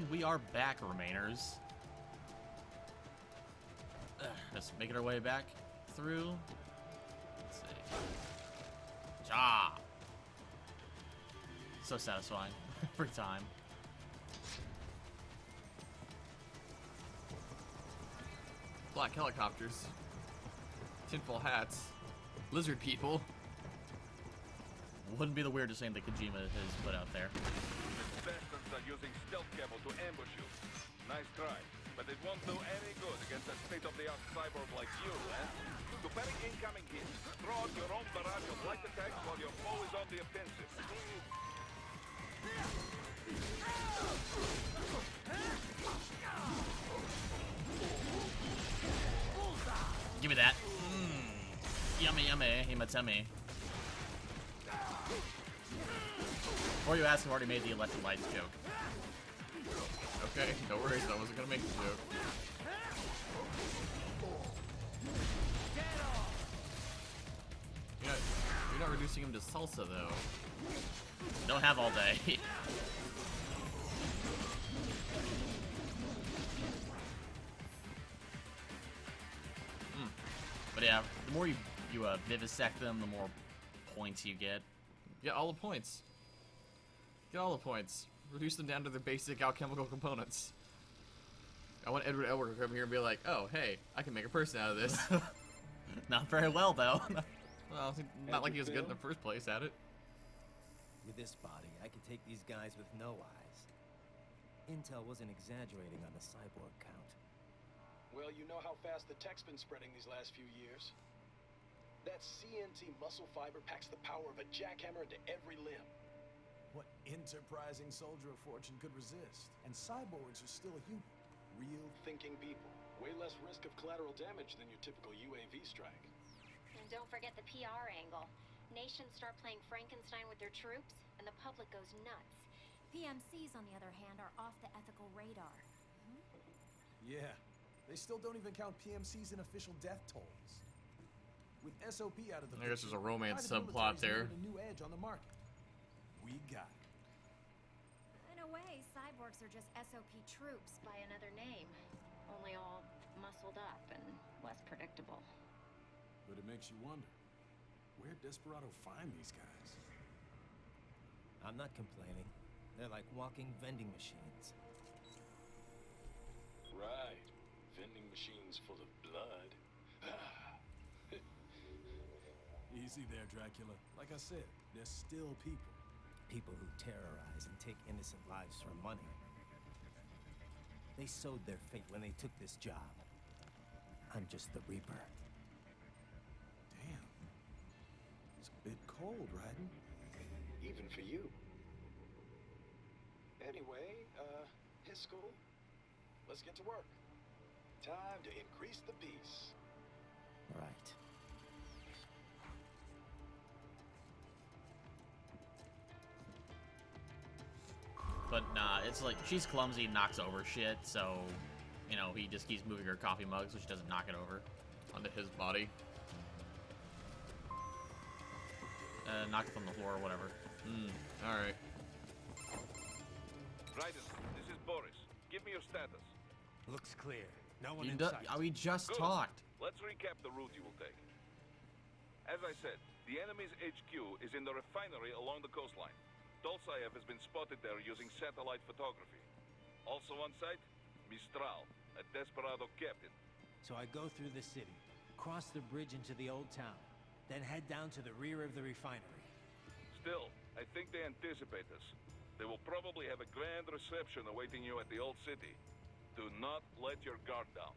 And we are back, Remainers. Just making our way back through. Let's see. Ah! So satisfying. Every time. Black helicopters. Tinfoil hats. Lizard people. Wouldn't be the weirdest thing that Kojima has put out there. The bastards are using stealth camo to ambush you. Nice try, but it won't do any good against a state-of-the-art cyborg like you, eh? To parry incoming hits, throw out your own barrage of light attacks while your foe is on the offensive. Give me that. Yummy, yummy. Himatemi. Before you ask, I've already made the electrolytes joke. Okay, no worries, I wasn't gonna make the joke. You're not reducing him to salsa, though. Don't have all day. But yeah, the more you vivisect them, the more points you get. Get all the points. Get all the points. Reduce them down to their basic alchemical components. I want Edward Elric to come here and be like, oh, hey, I can make a person out of this. Not very well, though. Well, not like he was good in the first place at it. With this body, I could take these guys with no eyes. Intel wasn't exaggerating on the cyborg count. Well, you know how fast the tech's been spreading these last few years. That CNT muscle fiber packs the power of a jackhammer into every limb. What enterprising soldier of fortune could resist? And cyborgs are still human. Real Thinking people. Way less risk of collateral damage than your typical UAV strike. And don't forget the PR angle. Nations start playing Frankenstein with their troops, and the public goes nuts. PMCs, on the other hand, are off the ethical radar. Yeah. They still don't even count PMCs in official death tolls. With SOP out of the I guess there's a romance private subplot military's there. needed a new edge on the market. We got it. In a way, cyborgs are just SOP troops by another name. Only all muscled up and less predictable. But it makes you wonder, where'd Desperado find these guys? I'm not complaining. They're like walking vending machines. Right. Vending machines full of blood. Easy there, Dracula. Like I said, they're still people. People who terrorize and take innocent lives for money. They sowed their fate when they took this job. I'm just the Reaper. Damn. It's a bit cold, Raiden. Even for you. Anyway, his school. Let's get to work. Time to increase the peace. Right. But nah, it's like, she's clumsy, knocks over shit, so, you know, he just keeps moving her coffee mug so she doesn't knock it over. Onto his body. Knock it from the floor or whatever. Alright. Raiden, this is Boris. Give me your status. Looks clear. No one He in do- sight. we just Good. talked. Let's recap the route you will take. As I said, the enemy's HQ is in the refinery along the coastline. Dolsaev has been spotted there using satellite photography. Also on site, Mistral, a Desperado captain. So I go through the city, cross the bridge into the old town, then head down to the rear of the refinery. Still, I think they anticipate us. They will probably have a grand reception awaiting you at the old city. Do not let your guard down.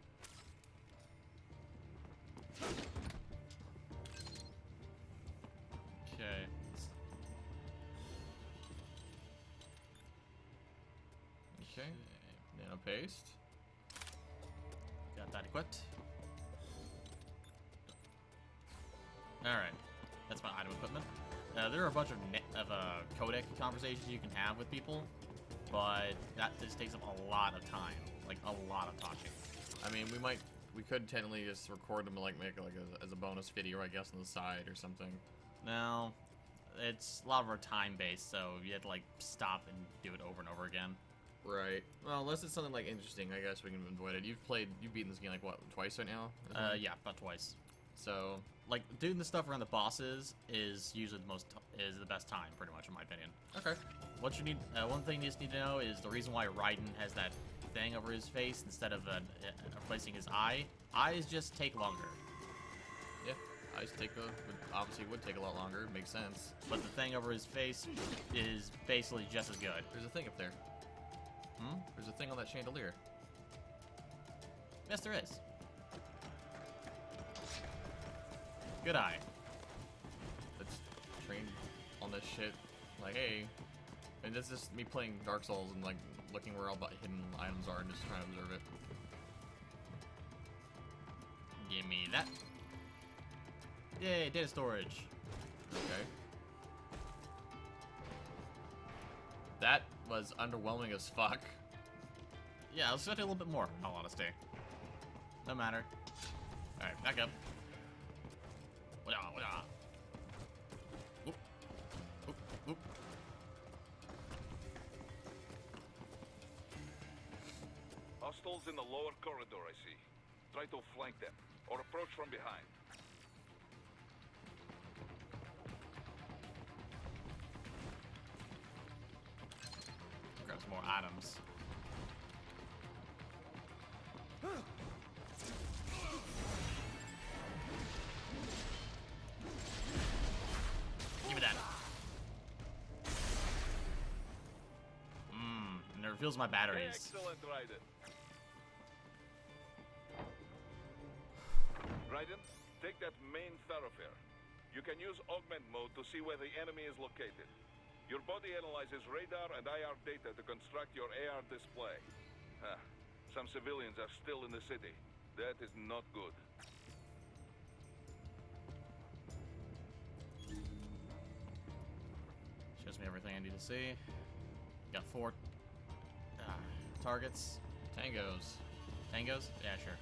Okay. Okay. Nano paste. Got that equipped. Alright. That's my item equipment. There are a bunch of codec conversations you can have with people, but that just takes up a lot of time. Like, a lot of talking. I mean, we could technically just record them, like, make it like as a bonus video, I guess, on the side or something. No, it's a lot of our time-based, so you have to, like, stop and do it over and over again. Right. Well, unless it's something like interesting, I guess we can avoid it. You've beaten this game like what, twice right now? Yeah, about twice. So, Like, doing the stuff around the bosses is usually the best time, pretty much, in my opinion. okay. What you need, one thing you just need to know is the reason why Raiden has that thing over his face instead of replacing his eye. Eyes just take longer. Yeah. Obviously would take a lot longer. It makes sense. But the thing over his face is basically just as good. There's a thing up there. There's a thing on that chandelier. Yes, there is. Good eye. That's trained on this shit. Like, hey. And this is me playing Dark Souls and, like, looking where all the hidden items are and just trying to observe it. Give me that. Yay, data storage. Okay. That was underwhelming as fuck. Yeah, I was expecting a little bit more, in all honesty. No matter. Alright, back up. Oop. Oop, oop. Hostiles in the lower corridor, I see. Try to flank them, or approach from behind. Grab some more items. Give me that. And it refills my batteries. Excellent, Raiden. Raiden, take that main thoroughfare. You can use augment mode to see where the enemy is located. Your body analyzes radar and IR data to construct your AR display. Some civilians are still in the city. That is not good. Shows me everything I need to see. Got 4 targets. Tangos. Tangos? Yeah, sure.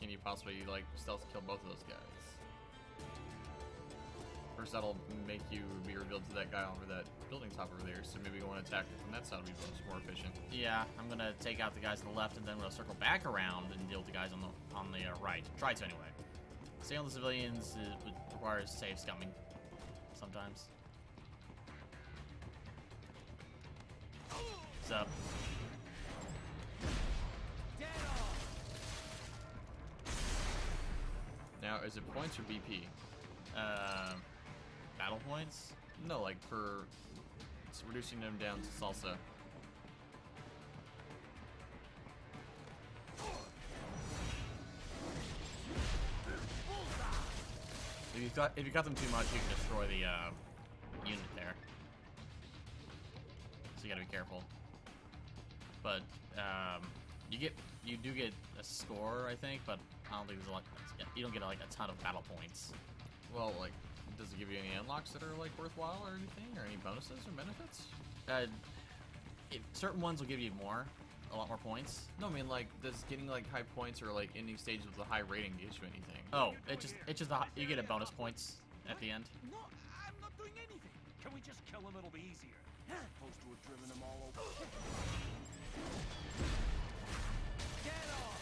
Can you possibly, like, stealth kill both of those guys? First, that'll make you be revealed to that guy over that building top over there, so maybe going to attack from that side will be much more efficient. Yeah, I'm gonna take out the guys on the left, and then we'll circle back around and deal with the guys on the right. Try to anyway. Stay on the civilians requires safe scumming sometimes. What's up? Now, is it points or BP? Battle points? No, like for reducing them down to salsa. If you cut them too much, you can destroy the unit there. So you gotta be careful. But you do get a score, I think, but I don't think there's a lot. You don't get like a ton of battle points. Well, like, does it give you any unlocks that are like worthwhile or anything, or any bonuses or benefits? Certain ones will give you a lot more points. No, I mean, like, does getting like high points or like ending stages with a high rating get you anything? Oh, you get a bonus points at the end. No, I'm not doing anything. Can we just kill him? It'll be easier. Supposed to have driven them all over. Get off!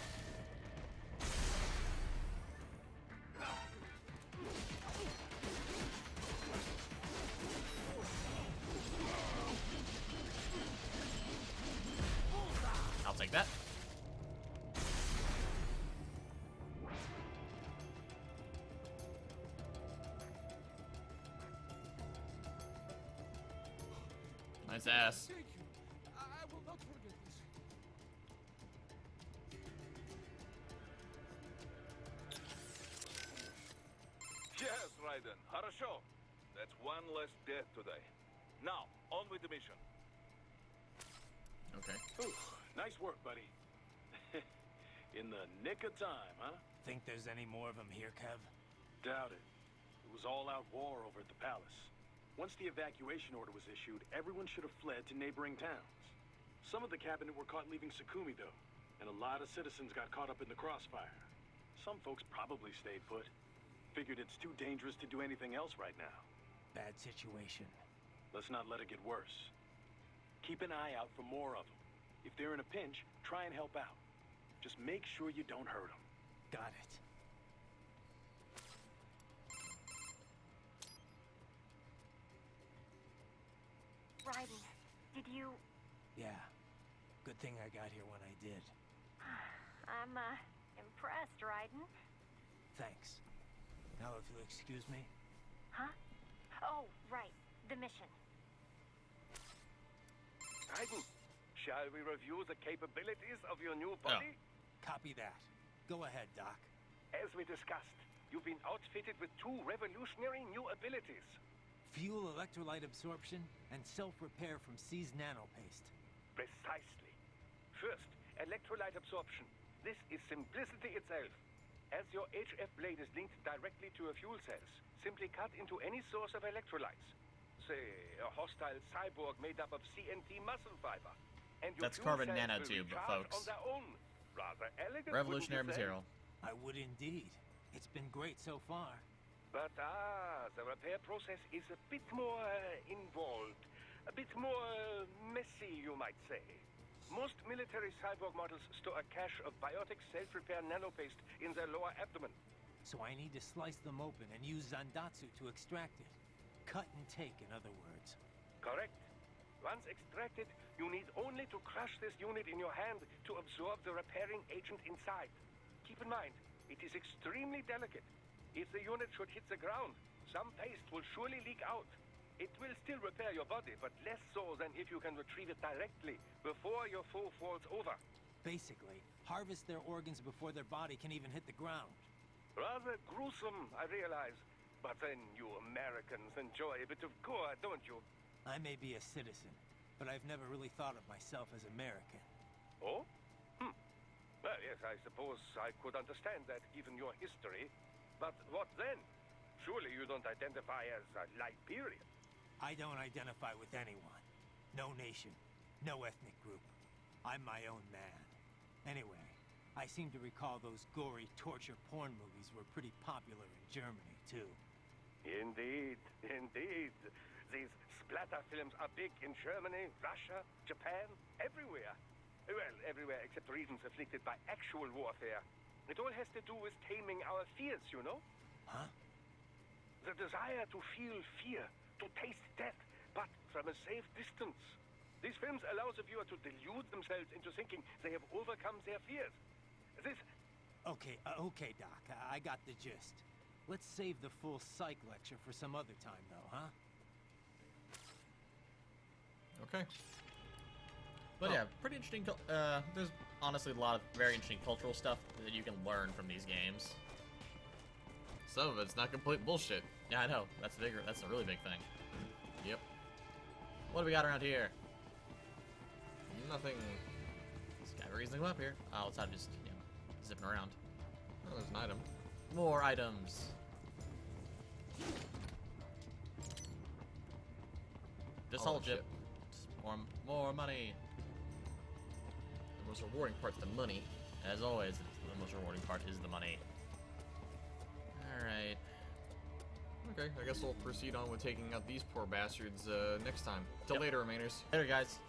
I'll take that. Nice ass. Thank you. I will not forget this. Yes, Raiden. Хорошо. That's one less death today. Now, on with the mission. Okay. Ooh, nice work, buddy. In the nick of time, huh? Think there's any more of them here, Kev? Doubt it. It was all-out war over at the palace. Once the evacuation order was issued, everyone should have fled to neighboring towns. Some of the cabinet were caught leaving Sukumi, though, and a lot of citizens got caught up in the crossfire. Some folks probably stayed put. Figured it's too dangerous to do anything else right now. Bad situation. Let's not let it get worse. Keep an eye out for more of them. If they're in a pinch, try and help out. Just make sure you don't hurt them. Got it. Raiden, did you... Yeah. Good thing I got here when I did. I'm, impressed, Raiden. Thanks. Now if you'll excuse me. Huh? Oh, right. The mission. Raiden, shall we review the capabilities of your new body? Copy that. Go ahead, Doc. As we discussed, you've been outfitted with 2 revolutionary new abilities. Fuel electrolyte absorption and self-repair from C's nanopaste. Precisely. First, electrolyte absorption. This is simplicity itself. As your HF blade is linked directly to your fuel cells, simply cut into any source of electrolytes. Say, a hostile cyborg made up of CNT muscle fiber. And your That's fuel carbon cells will nanotube, recharge folks. on their own. Rather elegant, Revolutionary wouldn't you say? material. I would indeed. It's been great so far. But the repair process is a bit more involved. A bit more messy, you might say. Most military cyborg models store a cache of biotic self-repair nanopaste in their lower abdomen. So I need to slice them open and use Zandatsu to extract it. Cut and take, in other words. Correct. Once extracted, you need only to crush this unit in your hand to absorb the repairing agent inside. Keep in mind, it is extremely delicate. If the unit should hit the ground, some paste will surely leak out. It will still repair your body, but less so than if you can retrieve it directly before your foe falls over. Basically, harvest their organs before their body can even hit the ground. Rather gruesome, I realize. But then you Americans enjoy a bit of gore, don't you? I may be a citizen, but I've never really thought of myself as American. Oh? Well, yes, I suppose I could understand that given your history. But what then? Surely you don't identify as a Liberian. I don't identify with anyone. No nation, no ethnic group. I'm my own man. Anyway, I seem to recall those gory torture porn movies were pretty popular in Germany, too. Indeed, indeed. These splatter films are big in Germany, Russia, Japan, everywhere. Well, everywhere except regions afflicted by actual warfare. It all has to do with taming our fears, you know? Huh? The desire to feel fear, to taste death, but from a safe distance. These films allow the viewer to delude themselves into thinking they have overcome their fears. This... Okay, Doc, I got the gist. Let's save the full psych lecture for some other time, though, huh? Okay. But yeah, pretty interesting. There's honestly a lot of very interesting cultural stuff that you can learn from these games. Some of it's not complete bullshit. Yeah, I know. That's bigger. That's a really big thing. Yep. What do we got around here? Nothing. This guy reasoning up here. Outside of just, you know, zipping around. Oh, there's an item. More items. This Oh, whole shit. chip. More money. The most rewarding part's the money. As always, the most rewarding part is the money. Alright. Okay, I guess we'll proceed on with taking out these poor bastards next time. Till Yep. later, Remainers. Later, guys.